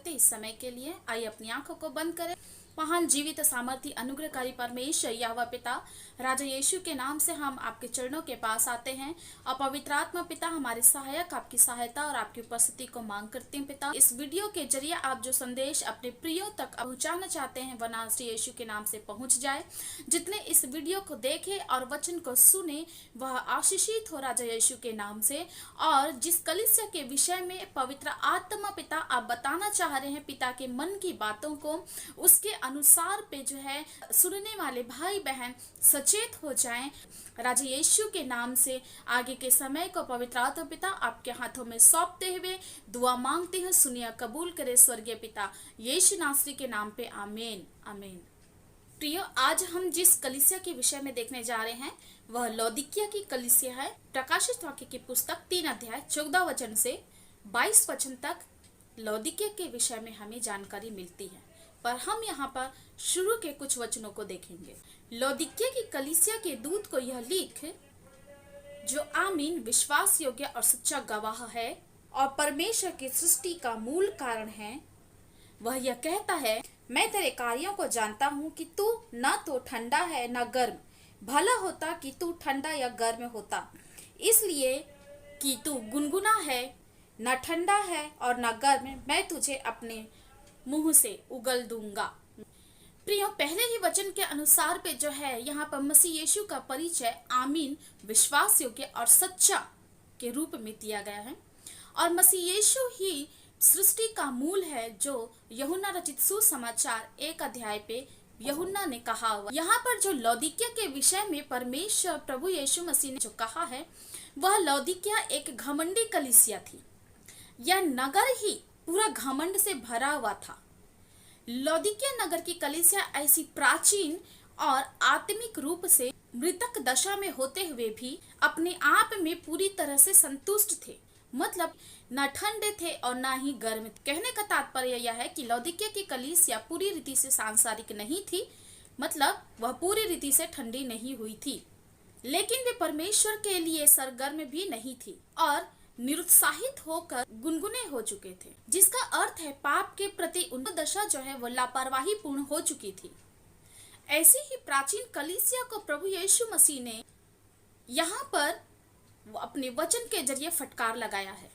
देते इस समय के लिए। आइए अपनी आंखों को बंद करें। महान जीवित सामर्थी अनुग्रहकारी परमेश्वर यहोवा पिता, राजा यीशु के नाम से हम आपके चरणों के पास आते हैं और पवित्र आत्मा पिता हमारे सहायक आपकी सहायता और आपकी उपस्थिति को मांग करते हैं। पिता, इस वीडियो के जरिए आप जो संदेश अपने प्रियों तक पहुंचाना चाहते हैं वह नासरी यीशु के नाम से पहुंच जाए। जितने इस वीडियो को देखे और वचन को सुने वह आशीषित हो राजा यीशु के नाम से। और जिस कलीसिया के विषय में पवित्र आत्मा पिता आप बताना चाह रहे हैं पिता के मन की बातों को, उसके अनुसार पे जो है सुनने वाले भाई बहन सचेत हो जाएं। राजा यीशु के नाम से आगे के समय को पवित्र आत्मा पिता आपके हाथों में सौंपते हुए दुआ मांगते हैं, सुनिए कबूल करे स्वर्गीय पिता यीशु नासरी के नाम पे, आमीन आमीन। प्रियो, आज हम जिस कलीसिया के विषय में देखने जा रहे हैं वह लौदीकिया की कलीसिया है। प्रकाशित वाक्य की पुस्तक 3 अध्याय 14 वचन से 22 वचन तक लौदीकिया के विषय में हमें जानकारी मिलती है, पर हम यहाँ पर शुरू के कुछ वचनों को देखेंगे। लौदीकिया की कलीसिया के दूत को यह लिख, जो आमीन विश्वास योग्य और सच्चा गवाह है और परमेश्वर की सृष्टि का मूल कारण है, वह यह कहता है, मैं तेरे कार्यों को जानता हूँ कि तू न तो ठंडा है न गर्म। भला होता कि तू ठंडा या गर्म होता, इसलिए कि तू गुनगुना है, न ठंडा है और न गर्म, मैं तुझे अपने मुंह से उगल दूंगा। प्रियो, पहले ही वचन के अनुसार पे जो है यहाँ पर मसीह यीशु का परिचय आमीन विश्वास योग्य और सच्चा के रूप में दिया गया है और मसीह यीशु ही सृष्टि का मूल है, जो यूहन्ना रचित सुसमाचार 1 अध्याय पे यूहन्ना ने कहा हुआ। यहाँ पर जो लौदीकिया के विषय में परमेश्वर प्रभु यीशु मसीह ने जो कहा है वह लौदीकिया एक घमंडी कलीसिया थी। यह नगर ही पूरा घमंड से भरा हुआ था। लौदीकिया नगर की कलीसिया ऐसी प्राचीन और आत्मिक रूप से मृतक दशा में होते हुए भी अपने आप में पूरी तरह से संतुष्ट थे, मतलब न ठंडे थे और न ही गर्म। कहने का तात्पर्य यह है कि लौदीकिया की कलीसिया पूरी रीति से सांसारिक नहीं थी, मतलब वह पूरी रीति से ठंडी नहीं हुई थी, लेकिन वे परमेश्वर के लिए सरगर्म भी नहीं थी और निरुत्साहित होकर गुनगुने हो चुके थे, जिसका अर्थ है पाप के प्रति उनकी दशा जो है वो लापरवाही पूर्ण हो चुकी थी। ऐसी ही प्राचीन कलीसिया को प्रभु यीशु मसीह ने यहाँ पर अपने वचन के जरिए फटकार लगाया है।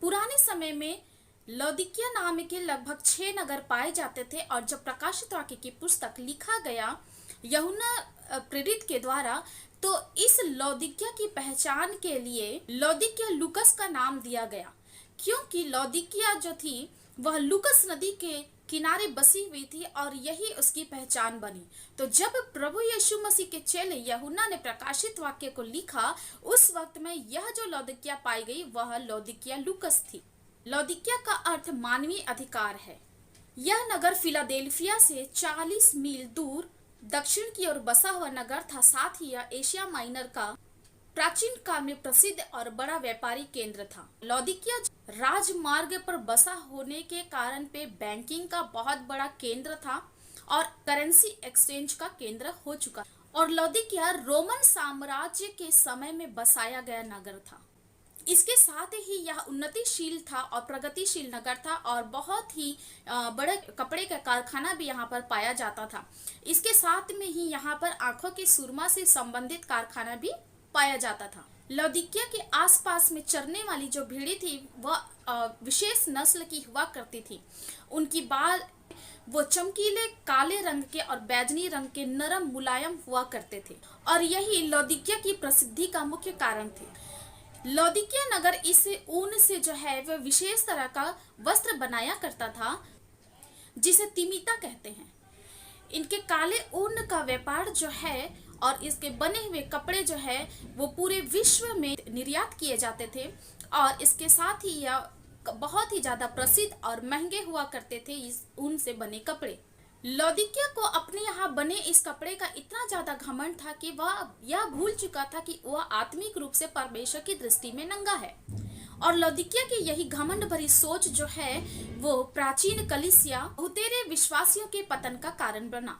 पुराने समय में लौदीकिया नाम के लगभग 6 नगर पाए जाते थे और जब प्रकाशित वाक्य की पुस्तक लिखा गया यूहन्ना प्रेरित के द्वारा, तो इस लौदीकिया की पहचान के लिए लौदीकिया लूकस का नाम दिया गया, क्योंकि लौदीकिया जो थी वह लूकस नदी के किनारे बसी हुई थी और यही उसकी पहचान बनी। तो जब प्रभु यीशु मसीह के चेले यूहन्ना ने प्रकाशित वाक्य को लिखा, उस वक्त में यह जो लौदीकिया पाई गई वह लौदीकिया लूकस थी। लौदीकिया का अर्थ मानवीय अधिकार है। यह नगर फिलाडेल्फिया से 40 मील दूर दक्षिण की ओर बसा हुआ नगर था। साथ ही यह एशिया माइनर का प्राचीन काल में प्रसिद्ध और बड़ा व्यापारी केंद्र था। लौदीकिया राजमार्ग पर बसा होने के कारण पे बैंकिंग का बहुत बड़ा केंद्र था और करेंसी एक्सचेंज का केंद्र हो चुका। और लौदीकिया रोमन साम्राज्य के समय में बसाया गया नगर था। इसके साथ ही यह उन्नतिशील था और प्रगतिशील नगर था और बहुत ही बड़े कपड़े का कारखाना भी यहाँ पर पाया जाता था। इसके साथ में ही यहाँ पर आंखों के सुरमा से संबंधित कारखाना भी पाया जाता था। लौदीकिया के आसपास में चरने वाली जो भेड़ी थी वह विशेष नस्ल की हुआ करती थी। उनकी बाल वो चमकीले काले रंग के और बैजनी रंग के नरम मुलायम हुआ करते थे और यही लौदीकिया की प्रसिद्धि का मुख्य कारण थे। लौदीकिया नगर इस ऊन से जो है वह विशेष तरह का वस्त्र बनाया करता था, जिसे तिमिता कहते हैं। इनके काले ऊन का व्यापार जो है और इसके बने हुए कपड़े जो है वो पूरे विश्व में निर्यात किए जाते थे और इसके साथ ही यह बहुत ही ज्यादा प्रसिद्ध और महंगे हुआ करते थे इस ऊन से बने कपड़े। लौदीकिया को अपने यहाँ बने इस कपड़े का इतना ज्यादा घमंड था कि वह यह भूल चुका था कि वह आत्मिक रूप से परमेश्वर की दृष्टि में नंगा है। और लौदीकिया की यही घमंड भरी सोच जो है वो प्राचीन कलीसिया बहुतेरे विश्वासियों के पतन का कारण बना।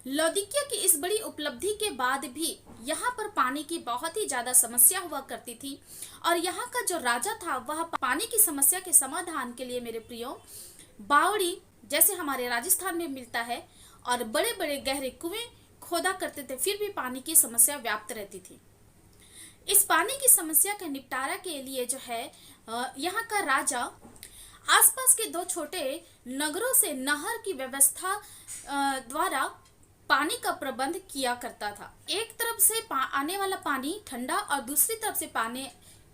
लौदीकिया की इस बड़ी उपलब्धि के बाद भी यहाँ पर पानी की बहुत ही ज्यादा समस्या हुआ करती थी और यहाँ का जो राजा था वह पानी की समस्या के समाधान के लिए मेरे प्रियो बावड़ी जैसे हमारे राजस्थान में मिलता है और बड़े बड़े गहरे कुएं खोदा करते थे, फिर भी पानी की समस्या व्याप्त रहती थी। इस पानी की समस्या का निपटारा के लिए जो है यहाँ का राजा आसपास के दो छोटे नगरों से नहर की व्यवस्था द्वारा पानी का प्रबंध किया करता था। एक तरफ से आने वाला पानी ठंडा और दूसरी तरफ से पानी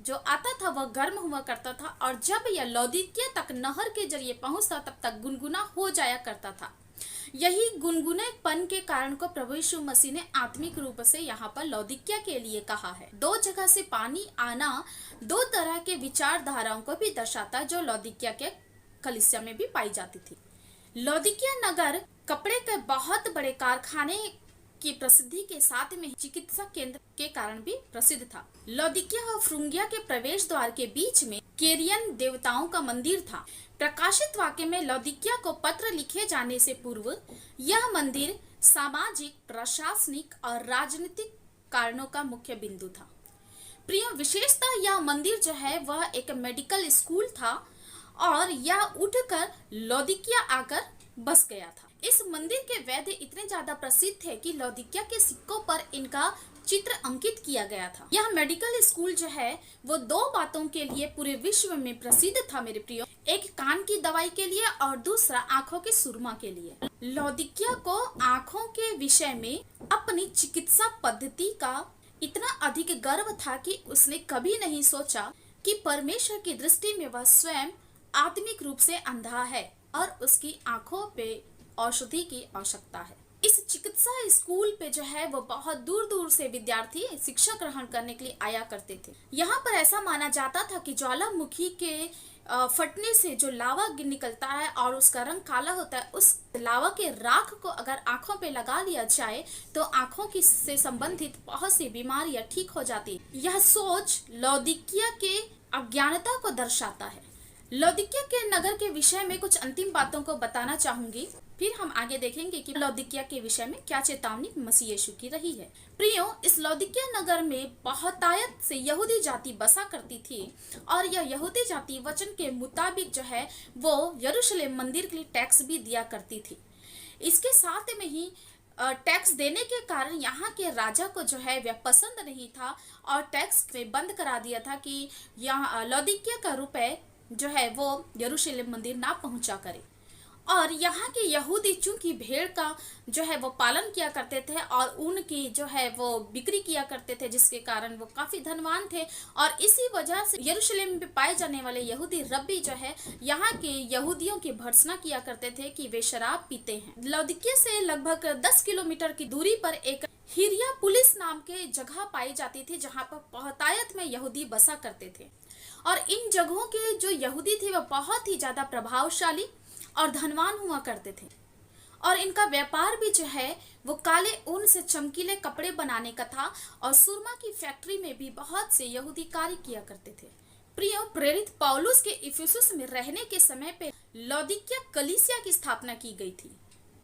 जो आता था वह गर्म हुआ करता था और जब यह लौदीकिया तक नहर के जरिए पहुंचता तब तक गुनगुना हो जाया करता था। यही गुनगुनेपन के कारण को प्रभु यीशु मसीह ने आत्मिक रूप से यहाँ पर लौदीकिया के लिए कहा है। दो जगह से पानी आना दो तरह के विचारधाराओं को भी दर्शाता जो लौदीकिया के कलीसिया में भी पाई जाती थी। लौदीकिया नगर कपड़े के बहुत बड़े कारखाने की प्रसिद्धि के साथ में चिकित्सा केंद्र के कारण भी प्रसिद्ध था। लौदीकिया और फ्रुंगिया के प्रवेश द्वार के बीच में केरियन देवताओं का मंदिर था। प्रकाशित वाक्य में लौदीकिया को पत्र लिखे जाने से पूर्व यह मंदिर सामाजिक, प्रशासनिक और राजनीतिक कारणों का मुख्य बिंदु था। प्रिय, विशेषतः यह मंदिर जो है वह एक मेडिकल स्कूल था और यह उठकर लौदीकिया आकर बस गया था। इस मंदिर के वैद्य इतने ज्यादा प्रसिद्ध थे कि लौदीकिया के सिक्कों पर इनका चित्र अंकित किया गया था। यह मेडिकल स्कूल जो है वो दो बातों के लिए पूरे विश्व में प्रसिद्ध था मेरे प्रियो, एक कान की दवाई के लिए और दूसरा आंखों के सुरमा के लिए। लौदीकिया को आंखों के विषय में अपनी चिकित्सा पद्धति का इतना अधिक गर्व था कि उसने कभी नहीं सोचा कि परमेश्वर की दृष्टि में वह स्वयं आत्मिक रूप से अंधा है और उसकी आंखों पे औषधि की आवश्यकता है। इस चिकित्सा स्कूल पे जो है वो बहुत दूर दूर से विद्यार्थी शिक्षा ग्रहण करने के लिए आया करते थे। यहाँ पर ऐसा माना जाता था कि ज्वालामुखी के फटने से जो लावा निकलता है और उसका रंग काला होता है, उस लावा के राख को अगर आंखों पे लगा लिया जाए तो आंखों की से संबंधित बहुत सी बीमारियां ठीक हो जाती। यह सोच लौदीकिया के अज्ञानता को दर्शाता है। लौदीकिया के नगर के विषय में कुछ अंतिम बातों को बताना चाहूंगी, फिर हम आगे देखेंगे कि लौदीकिया के विषय में क्या चेतावनी मसीह यीशु की रही है। प्रियो, इस लौदीकिया नगर में बहुतायत से यहूदी जाति बसा करती थी और यह यहूदी जाति वचन के मुताबिक जो है वो यरूशलेम मंदिर के लिए टैक्स भी दिया करती थी। इसके साथ में ही टैक्स देने के कारण यहाँ के राजा को जो है वह पसंद नहीं था और टैक्स में बंद करा दिया था कि यहाँ लौदीकिया का रुपए जो है वो यरूशलेम मंदिर ना पहुंचा करे। और यहाँ के यहूदी चूंकि भेड़ का जो है वो पालन किया करते थे और ऊन की जो है वो बिक्री किया करते थे, जिसके कारण वो काफी धनवान थे और इसी वजह से यरूशलेम में पाए जाने वाले यहूदी रब्बी जो है यहाँ के यहूदियों की भर्त्सना किया करते थे कि वे शराब पीते हैं। लौदीकिया से लगभग 10 किलोमीटर की दूरी पर एक हिरिया पुलिस नाम के जगह पाई जाती थी जहाँ पर बहुतायत में यहूदी बसा करते थे और इन जगहों के जो यहूदी थे वह बहुत ही ज्यादा प्रभावशाली और धनवान हुआ करते थे और इनका व्यापार भी जो है वो काले ऊन से चमकीले कपड़े बनाने का था और सुरमा की फैक्ट्री में भी बहुत से यहूदी कार्य किया करते थे। प्रियो, प्रेरित पौलुस के इफिसुस में रहने के समय पे लौदीकिया कलीसिया की स्थापना की गई थी।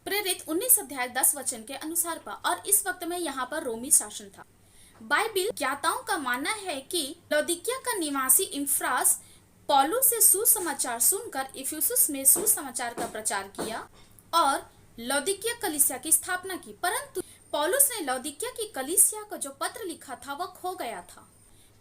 प्रेरित 19 अध्याय 10 वचन के अनुसार और इस वक्त में यहाँ पर रोमी शासन था। बाइबिल ज्ञाताओं का मानना है कि लौदीकिया का निवासी इन्फ्रास पौलुस से सुसमाचार सुनकर इफिसुस में सुसमाचार का प्रचार किया और लौदीकिया कलीसिया की स्थापना की, परंतु पौलुस ने लौदीकिया की कलीसिया को जो पत्र लिखा था वह खो गया था।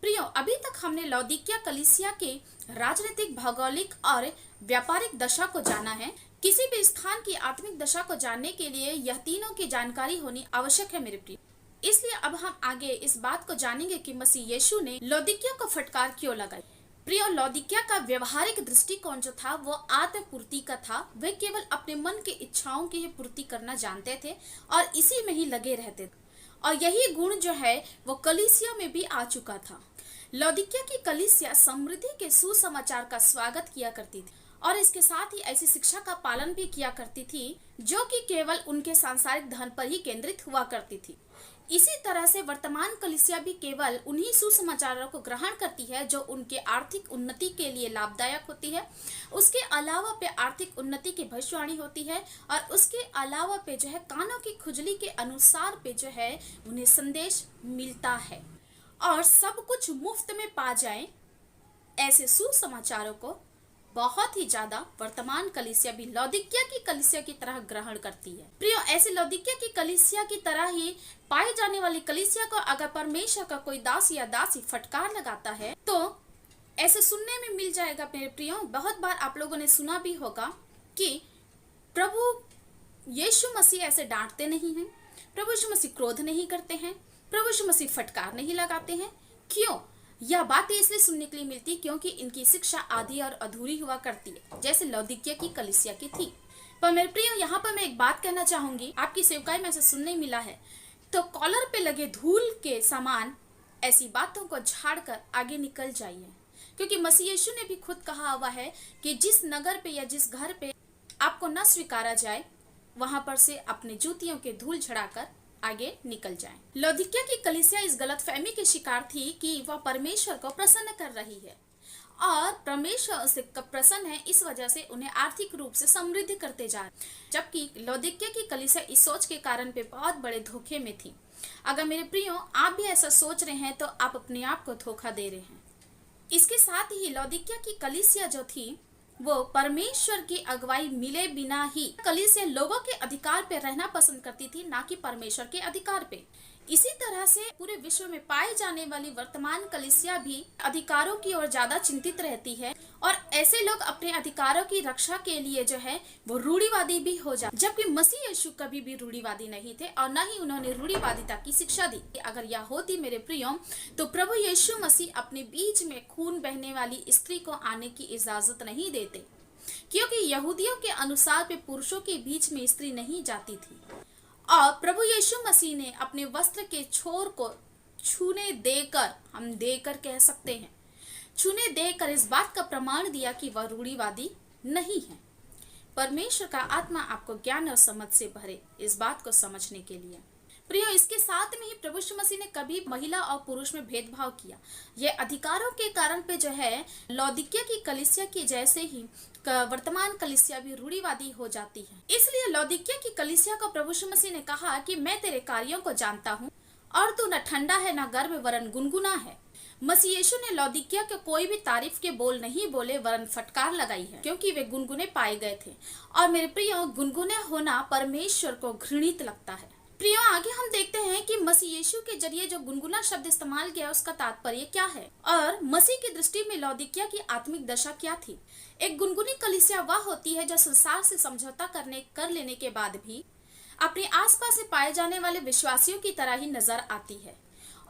प्रियो, अभी तक हमने लौदीकिया कलीसिया के राजनीतिक, भौगोलिक और व्यापारिक दशा को जाना है। किसी भी स्थान की आत्मिक दशा को जानने के लिए यह तीनों की जानकारी होनी आवश्यक है मेरे प्रिय। इसलिए अब हम आगे इस बात को जानेंगे कि मसीह यीशु ने लौदीकिया को फटकार क्यों लगाई। प्रियो, लौदीकिया का व्यवहारिक दृष्टिकोण जो था वो आत्मपूर्ति का था। वे केवल अपने मन की इच्छाओं की पूर्ति करना जानते थे और इसी में ही लगे रहते थे और यही गुण जो है वो कलीसिया में भी आ चुका था। लौदीकिया की कलीसिया समृद्धि के सुसमाचार का स्वागत किया करती थी और इसके साथ ही ऐसी शिक्षा का पालन भी किया करती थी जो कि केवल उनके सांसारिक धन पर ही केंद्रित हुआ करती थी। इसी तरह से वर्तमान कलीसिया भी केवल उन्हीं सुसमाचारों को ग्रहण करती है जो उनके आर्थिक उन्नति के लिए लाभदायक होती है। उसके अलावा पे आर्थिक उन्नति की भविष्यवाणी होती है और उसके अलावा पे जो है कानों की खुजली के अनुसार पे जो है उन्हें संदेश मिलता है और सब कुछ मुफ्त में पा जाएं, ऐसे सुसमाचारों को बहुत ही ज्यादा वर्तमान कलीसिया भी लौदीकिया की कलीसिया की तरह ग्रहण करती है। प्रियो, ऐसे लौदीकिया की कलीसिया की तरह ही पाई जाने वाली कलीसिया को अगर परमेश्वर का कोई दास या दासी फटकार लगाता है तो ऐसे सुनने में मिल जाएगा। मेरे प्रियो, बहुत बार आप लोगों ने सुना भी होगा कि प्रभु यीशु मसीह ऐसे डांटते नहीं हैं, प्रभु यीशु मसीह क्रोध नहीं करते हैं, प्रभु यीशु मसीह फटकार नहीं लगाते हैं। क्यों? यह बातें इसलिए सुनने के लिए मिलती क्योंकि इनकी शिक्षा आधी और अधूरी हुआ करती है, जैसे लौदीकिया की कलीसिया की थी। पर मेरे प्रियो, यहाँ पर मैं एक बात कहना चाहूंगी, आपकी सेवकाई में ऐसे सुनने मिला है तो कॉलर पे लगे धूल के समान ऐसी बातों को झाड़कर आगे निकल जाइए, क्योंकि मसीह यीशु ने भी खुद कहा हुआ है कि जिस नगर पे या जिस घर पे आपको न स्वीकारा जाए वहां पर से अपने जूतियों के धूल झड़ाकर आगे निकल जाएं। लौदीकिया की कलीसिया इस गलतफहमी के शिकार थी कि वह परमेश्वर को प्रसन्न कर रही है और परमेश्वर उससे प्रसन्न है, इस वजह से उन्हें आर्थिक रूप से समृद्ध करते जा रहे, जबकि लौदीकिया की कलीसिया इस सोच के कारण पे बहुत बड़े धोखे में थी। अगर मेरे प्रियो आप भी ऐसा सोच रहे हैं तो आप अपने आप को धोखा दे रहे हैं। इसके साथ ही लौदीकिया की कलीसिया जो थी वो परमेश्वर की अगुवाई मिले बिना ही कलीसिया लोगों के अधिकार पे रहना पसंद करती थी, ना कि परमेश्वर के अधिकार पे। इसी तरह से पूरे विश्व में पाई जाने वाली वर्तमान कलीसिया भी अधिकारों की ओर ज्यादा चिंतित रहती है और ऐसे लोग अपने अधिकारों की रक्षा के लिए जो है वो रूढ़िवादी भी हो जाते, जबकि मसीह यीशु कभी भी रूढ़िवादी नहीं थे और न ही उन्होंने रूढ़िवादिता की शिक्षा दी। अगर यह होती मेरे प्रियो तो प्रभु यीशु मसीह अपने बीच में खून बहने वाली स्त्री को आने की इजाजत नहीं देते, क्योंकि यहूदियों के अनुसार पे पुरुषों के बीच में स्त्री नहीं जाती थी और प्रभु यीशु मसीह ने अपने वस्त्र के छोर को छूने देकर, हम देकर कह सकते हैं, छूने देकर इस बात का प्रमाण दिया कि वह रूढ़िवादी नहीं है। परमेश्वर का आत्मा आपको ज्ञान और समझ से भरे इस बात को समझने के लिए। प्रियो, इसके साथ में ही प्रभु यीशु मसीह ने कभी महिला और पुरुष में भेदभाव किया। यह अधिकारों के कारण पे जो है लौदीकिया की कलीसिया की जैसे ही वर्तमान कलीसिया भी रूढ़िवादी हो जाती है। इसलिए लौदीकिया की कलीसिया को प्रभु यीशु मसीह ने कहा कि मैं तेरे कार्यों को जानता हूँ और तू न ठंडा है न गर्म वरन गुनगुना है। मसीह यीशु ने लौदीकिया के कोई भी तारीफ के बोल नहीं बोले वरन फटकार लगाई है, क्योंकि वे गुनगुने पाए गए थे। और मेरे प्रियो, गुनगुने होना परमेश्वर को घृणित लगता है। प्रियो, आगे हम देखते हैं कि मसीह यीशु के जरिए जो गुनगुना शब्द इस्तेमाल किया उसका तात्पर्य क्या है और मसीह की दृष्टि में लौदीकिया की आत्मिक दशा क्या थी। एक गुनगुनी कलीसिया वह होती है जो संसार से समझौता कर लेने के बाद भी अपने आसपास से पाए जाने वाले विश्वासियों की तरह ही नजर आती है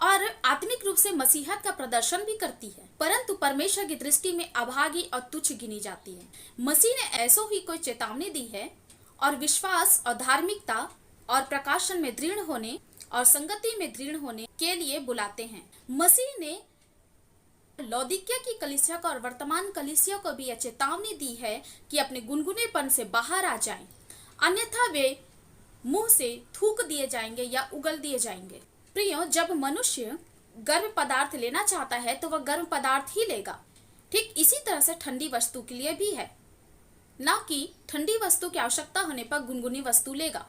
और आत्मिक रूप से मसीहत का प्रदर्शन भी करती है, परंतु परमेश्वर की दृष्टि में अभागी और तुच्छ गिनी जाती है। मसीह ने ऐसो ही कोई चेतावनी दी है और विश्वास और धार्मिकता और प्रकाशन में दृढ़ होने और संगति में दृढ़ होने के लिए बुलाते हैं। मसीह ने लौदीकिया की कलीसिया को और वर्तमान कलीसिया को भी यह चेतावनी दी है कि अपने गुनगुनेपन से बाहर आ जाएं, अन्यथा वे मुंह से थूक दिए जाएंगे या उगल दिए जाएंगे। प्रियो, जब मनुष्य गर्म पदार्थ लेना चाहता है तो वह गर्म पदार्थ ही लेगा। ठीक इसी तरह से ठंडी वस्तु के लिए भी है, ना कि ठंडी वस्तु की आवश्यकता होने पर गुनगुनी वस्तु लेगा।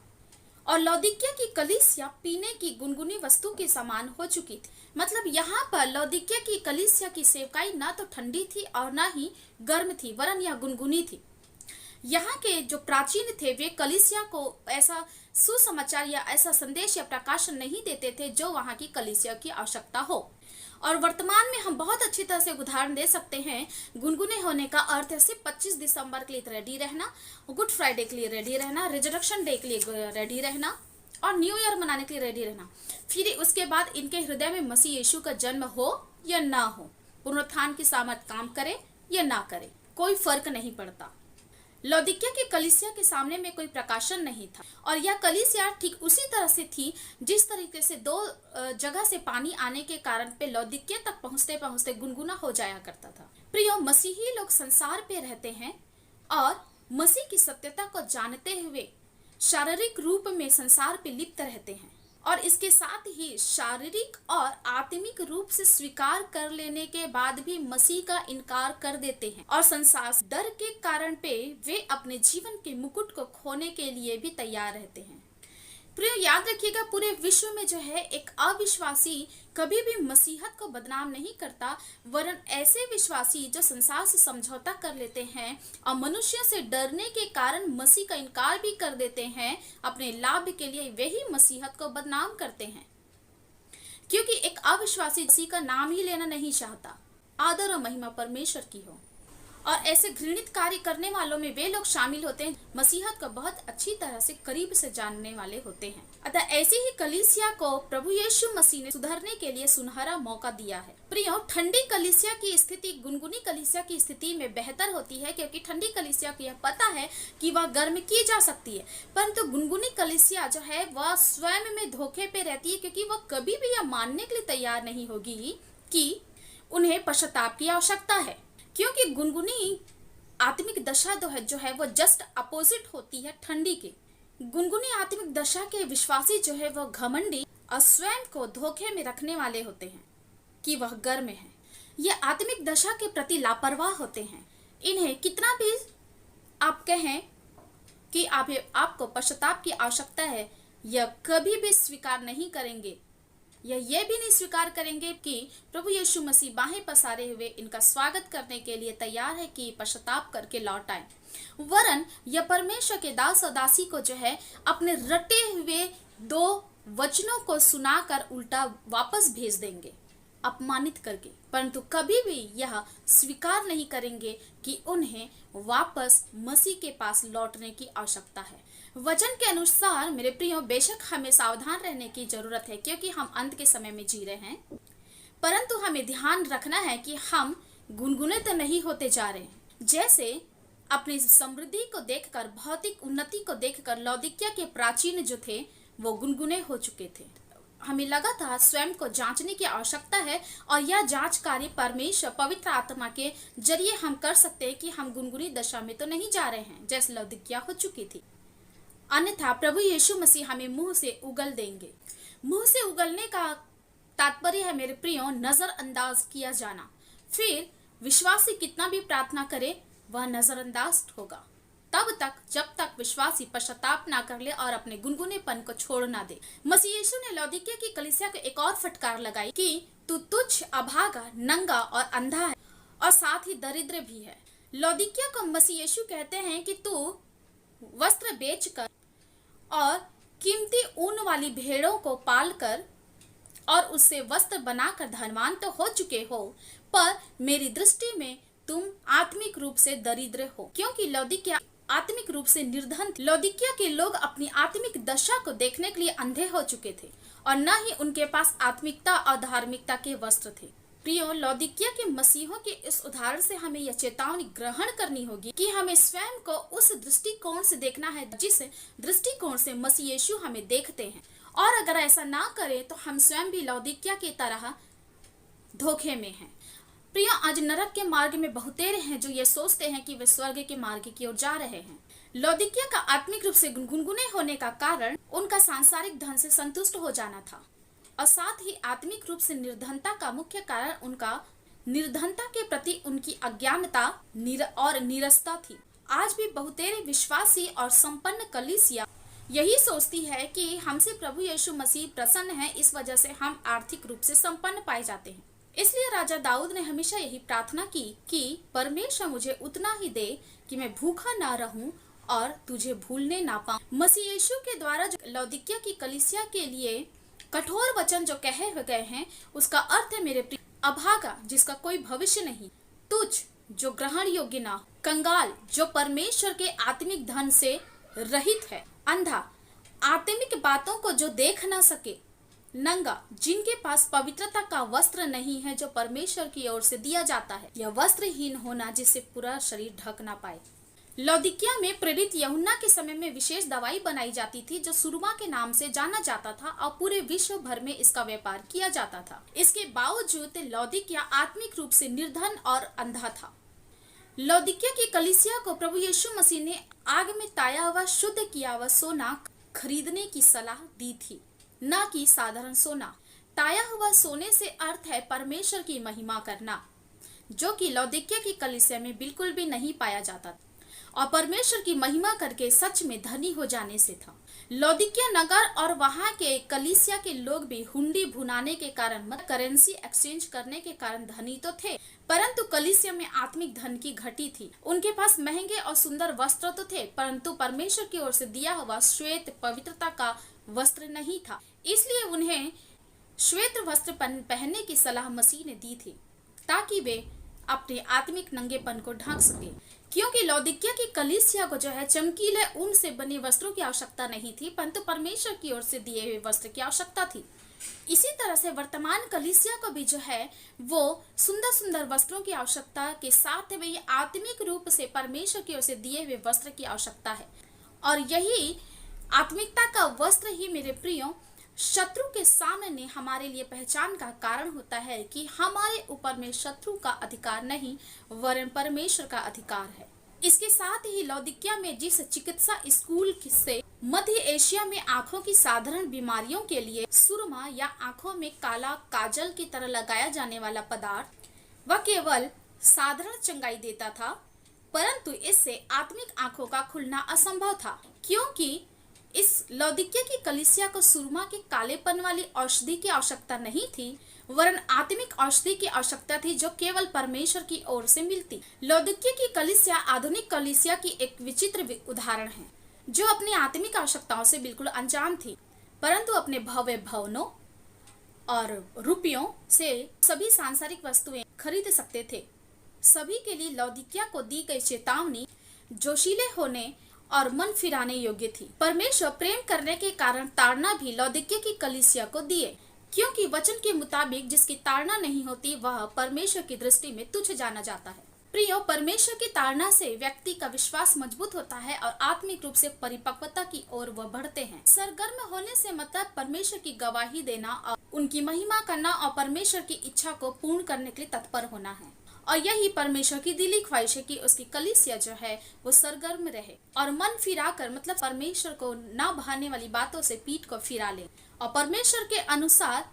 और लौदीकिया की कलीसिया पीने की गुनगुनी वस्तु के समान हो चुकी थी। मतलब यहाँ पर लौदीकिया की कलीसिया की सेवकाई ना तो ठंडी थी और ना ही गर्म थी, वरन यह गुनगुनी थी। यहाँ के जो प्राचीन थे वे कलीसिया को ऐसा सुसमाचार या ऐसा संदेश या प्रकाशन नहीं देते थे जो वहाँ की कलीसिया की आवश्यकता हो। और वर्तमान में हम बहुत अच्छी तरह से उदाहरण दे सकते हैं। गुनगुने होने का अर्थ है सिर्फ 25 दिसंबर के लिए रेडी रहना, गुड फ्राइडे के लिए रेडी रहना, रिजरेक्शन डे के लिए रेडी रहना और न्यू ईयर मनाने के लिए रेडी रहना। फिर उसके बाद इनके हृदय में मसीह यीशु का जन्म हो या ना हो, पुनरुत्थान की सामर्थ काम करे या ना करे, कोई फर्क नहीं पड़ता। लौदीकिया की कलीसिया के सामने में कोई प्रकाशन नहीं था और यह कलीसिया ठीक उसी तरह से थी जिस तरीके से दो जगह से पानी आने के कारण पे लौदीकिया तक पहुंचते पहुंचते गुनगुना हो जाया करता था। प्रियो, मसीही लोग संसार पे रहते हैं और मसीह की सत्यता को जानते हुए शारीरिक रूप में संसार पे लिप्त रहते हैं और इसके साथ ही शारीरिक और आत्मिक रूप से स्वीकार कर लेने के बाद भी मसीह का इनकार कर देते हैं और संसार डर के कारण पे वे अपने जीवन के मुकुट को खोने के लिए भी तैयार रहते हैं। प्रिय, याद रखिएगा, पूरे विश्व में जो है एक अविश्वासी कभी भी मसीहत को बदनाम नहीं करता, वरन ऐसे विश्वासी जो संसार से समझौता कर लेते हैं और मनुष्य से डरने के कारण मसीह का इनकार भी कर देते हैं, अपने लाभ के लिए वही मसीहत को बदनाम करते हैं, क्योंकि एक अविश्वासी मसीह का नाम ही लेना नहीं चाहता। आदर और महिमा परमेश्वर की हो। और ऐसे घृणित कार्य करने वालों में वे लोग शामिल होते हैं मसीहत को बहुत अच्छी तरह से करीब से जानने वाले होते हैं। अतः ऐसी ही कलीसिया को प्रभु यीशु मसीह ने सुधारने के लिए सुनहरा मौका दिया है। प्रियो, ठंडी कलीसिया की स्थिति गुनगुनी कलीसिया की स्थिति में बेहतर होती है, क्योंकि ठंडी कलीसिया को यह पता है कि वह गर्म की जा सकती है, परंतु गुनगुनी कलीसिया जो है वह स्वयं में धोखे पे रहती है, क्योंकि वह कभी भी यह मानने के लिए तैयार नहीं होगी कि उन्हें पश्चाताप की आवश्यकता है, क्योंकि गुनगुनी आत्मिक दशा जो है वो जस्ट अपोजिट होती है ठंडी के। गुनगुनी आत्मिक दशा के विश्वासी जो है वो घमंडी और स्वयं को धोखे में रखने वाले होते हैं कि वह गर्म है। ये आत्मिक दशा के प्रति लापरवाह होते हैं। इन्हें कितना भी आप कहें कि आपको पश्चाताप की आवश्यकता है, यह कभी भी स्वीकार नहीं करेंगे। यह भी नहीं स्वीकार करेंगे कि प्रभु यीशु मसीह बाहें पसारे हुए इनका स्वागत करने के लिए तैयार है कि पश्चाताप करके लौट आए, वरन यह परमेश्वर के दास और दासी को जो है अपने रटे हुए 2 वचनों को सुनाकर उल्टा वापस भेज देंगे, अपमानित करके, परंतु कभी भी यह स्वीकार नहीं करेंगे कि उन्हें वापस मसीह के पास लौटने की आवश्यकता है। वचन के अनुसार मेरे प्रियो, बेशक हमें सावधान रहने की जरूरत है, क्योंकि हम अंत के समय में जी रहे हैं, परंतु हमें ध्यान रखना है कि हम गुनगुने तो नहीं होते जा रहे हैं। जैसे अपनी समृद्धि को देखकर, भौतिक उन्नति को देखकर लौदीकिया के प्राचीन जो थे वो गुनगुने हो चुके थे। हमें लगातार स्वयं को जांचने की आवश्यकता है, और यह जांच कार्य परमेश्वर पवित्र आत्मा के जरिए हम कर सकते हैं कि हम गुनगुनी दशा में तो नहीं जा रहे हैं जैसे लौदीकिया हो चुकी थी। अन्यथा प्रभु यीशु मसीह हमें मुंह से उगल देंगे। मुंह से उगलने का तात्पर्य है मेरे प्रियो, नजरअंदाज किया जाना। फिर विश्वासी कितना भी प्रार्थना करे वह नजरअंदाज होगा तब तक जब तक विश्वासी पश्चाताप ना कर ले और अपने गुनगुनेपन को छोड़ ना दे। मसीह यीशु ने लौदीकिया की कलीसिया को एक और फटकार लगाई कि तू तुच्छ, अभागा, नंगा और अंधा है और साथ ही दरिद्र भी है। लौदीकिया को मसीह यीशु कहते हैं कि तू वस्त्र बेचकर और कीमती ऊन वाली भेड़ों को पालकर और उससे वस्त्र बनाकर धनवान तो हो चुके हो, पर मेरी दृष्टि में तुम आत्मिक रूप से दरिद्र हो, क्योंकि लौदीकिया आत्मिक रूप से निर्धन। लौदीकिया के लोग अपनी आत्मिक दशा को देखने के लिए अंधे हो चुके थे और न ही उनके पास आत्मिकता और धार्मिकता के वस्त्र थे। प्रियो, लौदीकिया के मसीहों के इस उदाहरण से हमें यह चेतावनी ग्रहण करनी होगी कि हमें स्वयं को उस दृष्टिकोण से देखना है जिस दृष्टिकोण से मसीह यीशु हमें देखते हैं, और अगर ऐसा ना करें तो हम स्वयं भी लौदीकिया की तरह धोखे में हैं। प्रियो, आज नरक के मार्ग में बहुतेरे हैं जो ये सोचते हैं कि वे स्वर्ग के मार्ग की ओर जा रहे हैं। लौदीकिया का आत्मिक रूप से गुनगुने होने का कारण उनका सांसारिक धन से संतुष्ट हो जाना था, और साथ ही आत्मिक रूप से निर्धनता का मुख्य कारण उनका निर्धनता के प्रति उनकी अज्ञानता और नीरसता थी। आज भी बहुतेरे विश्वासी और संपन्न कलीसिया यही सोचती है कि हमसे प्रभु यीशु मसीह प्रसन्न है, इस वजह से हम आर्थिक रूप से संपन्न पाए जाते हैं। इसलिए राजा दाऊद ने हमेशा यही प्रार्थना की कि परमेश्वर मुझे उतना ही दे कि मैं भूखा ना रहूं और तुझे भूलने ना पाऊं। मसीह यीशु के द्वारा जो लौदीकिया की कलीसिया के लिए कठोर वचन जो कहे गए हैं उसका अर्थ है मेरे प्रिय, अभागा जिसका कोई भविष्य नहीं, तुच्छ जो ग्रहण योग्य ना, कंगाल जो परमेश्वर के आत्मिक धन से रहित है, अंधा आत्मिक बातों को जो देख ना सके, नंगा जिनके पास पवित्रता का वस्त्र नहीं है जो परमेश्वर की ओर से दिया जाता है, यह वस्त्रहीन होना जिससे पूरा शरीर ढक ना पाए। लौदीकिया में प्रेरित यूहन्ना के समय में विशेष दवाई बनाई जाती थी जो सुरमा के नाम से जाना जाता था और पूरे विश्व भर में इसका व्यापार किया जाता था। इसके बावजूद लौदीकिया आत्मिक रूप से निर्धन और अंधा था। लौदीकिया की कलीसिया को प्रभु यीशु मसीह ने आग में ताया हुआ शुद्ध किया हुआ सोना खरीदने की सलाह दी थी, ना कि साधारण सोना। ताया हुआ सोने से अर्थ है परमेश्वर की महिमा करना, जो कि लौदीकिया की कलीसिया में बिल्कुल भी नहीं पाया जाता था, और परमेश्वर की महिमा करके सच में धनी हो जाने से था। लौदीकिया नगर और वहां के कलीसिया के लोग भी हुंडी भुनाने के कारण, करेंसी एक्सचेंज करने के कारण धनी तो थे, परंतु कलीसिया में आत्मिक धन की घटी थी। उनके पास महंगे और सुंदर वस्त्र तो थे, परंतु परमेश्वर की ओर से दिया हुआ श्वेत पवित्रता का वस्त्र नहीं था। इसलिए उन्हें श्वेत वस्त्र पहनने की सलाह मसीह ने दी थी, ताकि वे अपने आत्मिक नंगेपन को ढांक सके। क्योंकि लौदीकिया की कलीसिया को चमकीले ऊन से बने वस्त्रों की आवश्यकता नहीं थी, परंतु परमेश्वर की ओर से दिए हुए वस्त्र की आवश्यकता थी। इसी तरह से वर्तमान कलीसिया को भी वो सुंदर सुंदर वस्त्रों की आवश्यकता के साथ में आत्मिक रूप से परमेश्वर की ओर से दिए हुए वस्त्र की आवश्यकता है। और यही आत्मिकता का वस्त्र ही मेरे प्रियो शत्रु के सामने हमारे लिए पहचान का कारण होता है कि हमारे ऊपर में शत्रु का अधिकार नहीं, वरन परमेश्वर का अधिकार है। इसके साथ ही लौदीकिया में जिस चिकित्सा स्कूल से मध्य एशिया में आंखों की साधारण बीमारियों के लिए सुरमा या आंखों में काला काजल की तरह लगाया जाने वाला पदार्थ वह केवल साधारण चंगाई देता था, परंतु इससे आत्मिक आंखों का खुलना असंभव था। क्योंकि इस लौदीकिया की कलीसिया को सुरमा के कालेपन वाली औषधि की आवश्यकता नहीं थी, वरन आत्मिक औषधि की आवश्यकता थी, जो केवल परमेश्वर की ओर से मिलती। लौदीकिया की कलीसिया आधुनिक कलीसिया की एक विचित्र उदाहरण है, जो अपनी आत्मिक आवश्यकताओं से बिल्कुल अनजान थी, परंतु अपने भव्य भवनों और रुपयों से सभी सांसारिक वस्तुएं खरीद सकते थे। सभी के लिए लौदीकिया को दी गई चेतावनी जोशीले होने और मन फिराने योग्य थी। परमेश्वर प्रेम करने के कारण ताड़ना भी लौदीकिया की कलीसिया को दिए, क्योंकि वचन के मुताबिक जिसकी ताड़ना नहीं होती वह परमेश्वर की दृष्टि में तुच्छ जाना जाता है। प्रियो, परमेश्वर की ताड़ना से व्यक्ति का विश्वास मजबूत होता है और आत्मिक रूप से परिपक्वता की ओर वह बढ़ते हैं। सरगर्म होने से मतलब परमेश्वर की गवाही देना और उनकी महिमा करना और परमेश्वर की इच्छा को पूर्ण करने के लिए तत्पर होना है। और यही परमेश्वर की दिली ख्वाहिश है कि उसकी कलीसिया वो सरगर्म रहे और मन फिरा कर, मतलब परमेश्वर को ना भाने वाली बातों से पीठ को फिरा ले और परमेश्वर के अनुसार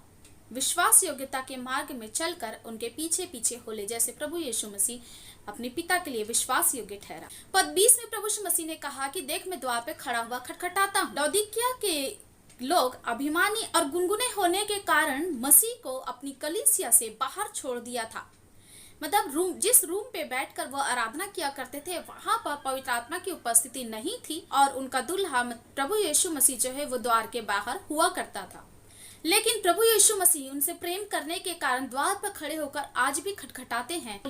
विश्वास योग्यता के मार्ग में चलकर उनके पीछे पीछे हो ले, जैसे प्रभु यीशु मसीह अपने पिता के लिए विश्वास योग्य ठहरा। पद 20 में प्रभु यीशु मसीह ने कहा कि देख, मैं द्वार पे खड़ा हुआ खटखटाता हूँ। लौदीकिया के लोग अभिमानी और गुनगुने होने के कारण मसीह को अपनी कलीसिया से बाहर छोड़ दिया था। मतलब जिस रूम पे बैठकर वह आराधना किया करते थे, वहां पर पवित्र आत्मा की उपस्थिति नहीं थी और उनका दुल्हा प्रभु यीशु मसीह वो द्वार के बाहर हुआ करता था। लेकिन प्रभु यीशु मसीह उनसे प्रेम करने के कारण द्वार पर खड़े होकर आज भी खटखटाते हैं,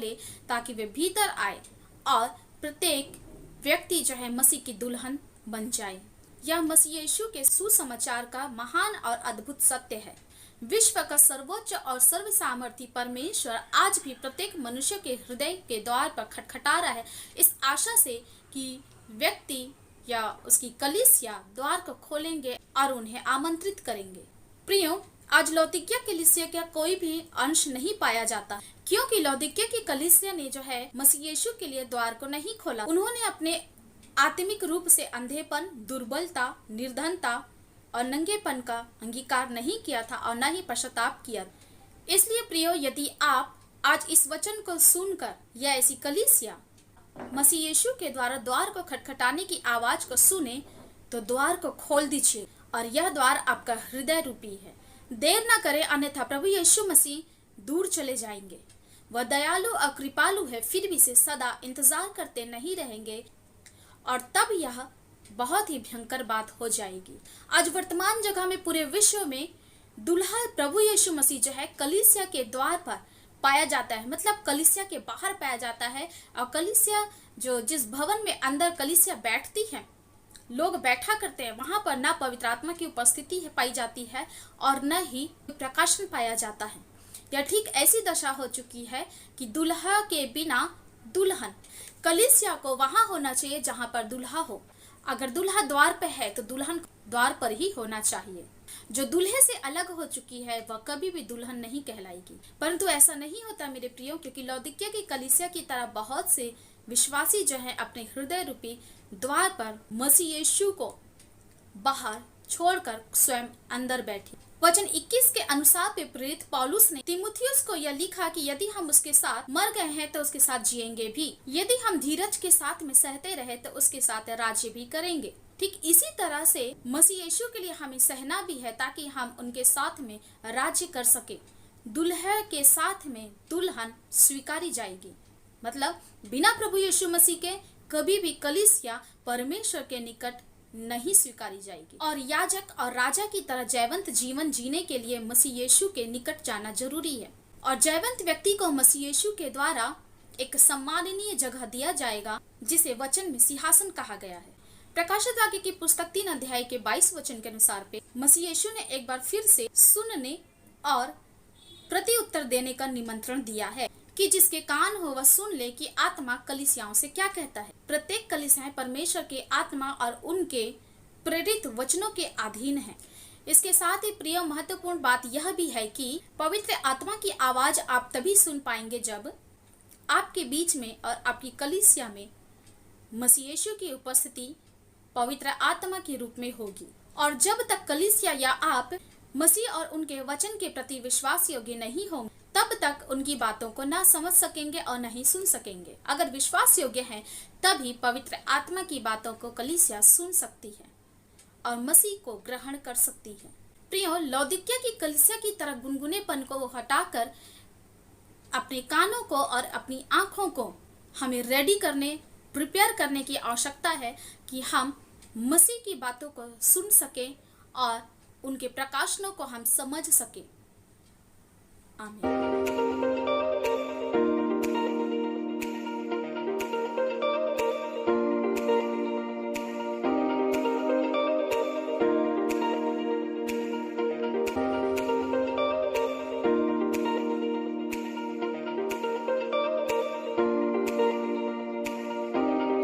ताकि वे भीतर आए और प्रत्येक व्यक्ति मसीह की दुल्हन बन जाए। यह मसीह यीशु के सुसमाचार का महान और अद्भुत सत्य है। विश्व का सर्वोच्च और सर्वसामर्थी परमेश्वर आज भी प्रत्येक मनुष्य के हृदय के द्वार पर खटखटा रहा है, इस आशा से कि व्यक्ति या उसकी कलीसिया द्वार को खोलेंगे और उन्हें आमंत्रित करेंगे। प्रियो, आज लौदीकिया कलीसिया का कोई भी अंश नहीं पाया जाता, क्योंकि लौदीकिया की कलीसिया ने मसीह यीशु के लिए द्वार को नहीं खोला। उन्होंने अपने आत्मिक रूप से अंधेपन, दुर्बलता, निर्धनता और नंगेपन का अंगीकार नहीं किया था और न ही पश्चाताप किया। इसलिए प्रियो, यदि आप आज इस वचन को सुनकर या ऐसी कलीसिया मसीह यीशु के द्वारा द्वार को खटखटाने की आवाज को सुने, तो द्वार को खोल दीजिए और यह द्वार आपका हृदय रूपी है। देर न करें, अन्यथा प्रभु यीशु मसीह दूर चले जाएंगे। वह दयालु और कृपालु है, फिर भी से सदा इंतजार करते नहीं रहेंगे और तब यह बहुत ही भयंकर बात हो जाएगी। आज वर्तमान जगह में पूरे विश्व में दुल्हा प्रभु यीशु मसीह कलीसिया के द्वार पर पाया जाता है, मतलब कलीसिया के बाहर पाया जाता है। और कलीसिया जिस भवन में अंदर कलीसिया बैठती है, लोग बैठा करते हैं, वहां पर न पवित्र आत्मा की उपस्थिति पाई जाती है और न ही प्रकाशन पाया जाता है। यह ठीक ऐसी दशा हो चुकी है कि दुल्हा के बिना दुल्हन, कलीसिया को वहां होना चाहिए जहां पर दुल्हा हो। अगर दुल्हा द्वार पे है तो दुल्हन द्वार पर ही होना चाहिए। जो दूल्हे से अलग हो चुकी है वह कभी भी दुल्हन नहीं कहलाएगी। परंतु ऐसा नहीं होता मेरे प्रियो, क्योंकि लौदीकिया की कलीसिया की तरह बहुत से विश्वासी अपने हृदय रूपी द्वार पर मसीह यीशु को बाहर छोड़कर स्वयं अंदर बैठी। वचन 21 के अनुसार प्रेरित पौलुस ने तीमुथियुस को यह लिखा कि यदि हम उसके साथ मर गए हैं तो उसके साथ जिएंगे भी, यदि हम धीरज के साथ में सहते रहे तो उसके साथ राज्य भी करेंगे। ठीक इसी तरह से मसीह यीशु के लिए हमें सहना भी है ताकि हम उनके साथ में राज्य कर सके। दुल्हा के साथ में दुल्हन स्वीकारी जाएगी, मतलब बिना प्रभु यीशु मसीह के कभी भी कलीसिया परमेश्वर के निकट नहीं स्वीकारी जाएगी। और याजक और राजा की तरह जयवंत जीवन जीने के लिए मसीह यीशु के निकट जाना जरूरी है। और जयवंत व्यक्ति को मसीह यीशु के द्वारा एक सम्माननीय जगह दिया जाएगा जिसे वचन में सिंहासन कहा गया है। प्रकाशित वाक्य की पुस्तक 3 अध्याय के 22 वचन के अनुसार पे मसीह यीशु ने एक बार फिर से सुनने और प्रति उत्तर देने का निमंत्रण दिया है कि जिसके कान हो वह सुन ले कि आत्मा कलीसियाओं से क्या कहता है। प्रत्येक कलीसियाएं परमेश्वर के आत्मा और उनके प्रेरित वचनों के अधीन है। इसके साथ ही प्रिय महत्वपूर्ण बात यह भी है कि पवित्र आत्मा की आवाज आप तभी सुन पाएंगे जब आपके बीच में और आपकी कलीसिया में मसीह यीशु की उपस्थिति पवित्र आत्मा के रूप में होगी। और जब तक कलीसिया या आप मसीह और उनके वचन के प्रति विश्वास योग्य नहीं होंगे तब तक उनकी बातों को ना समझ सकेंगे और नहीं सुन सकेंगे। अगर विश्वास योग्य है तभी पवित्र आत्मा की बातों को कलीसिया सुन सकती है और मसीह को ग्रहण कर सकती है। प्रियो, लौदीकिया की कलीसिया की तरह गुनगुनेपन को हटाकर अपने कानों को और अपनी आंखों को हमें रेडी करने, प्रिपेयर करने की आवश्यकता है कि हम मसीह की बातों को सुन सके और उनके प्रकाशनों को हम समझ सके। आमीन।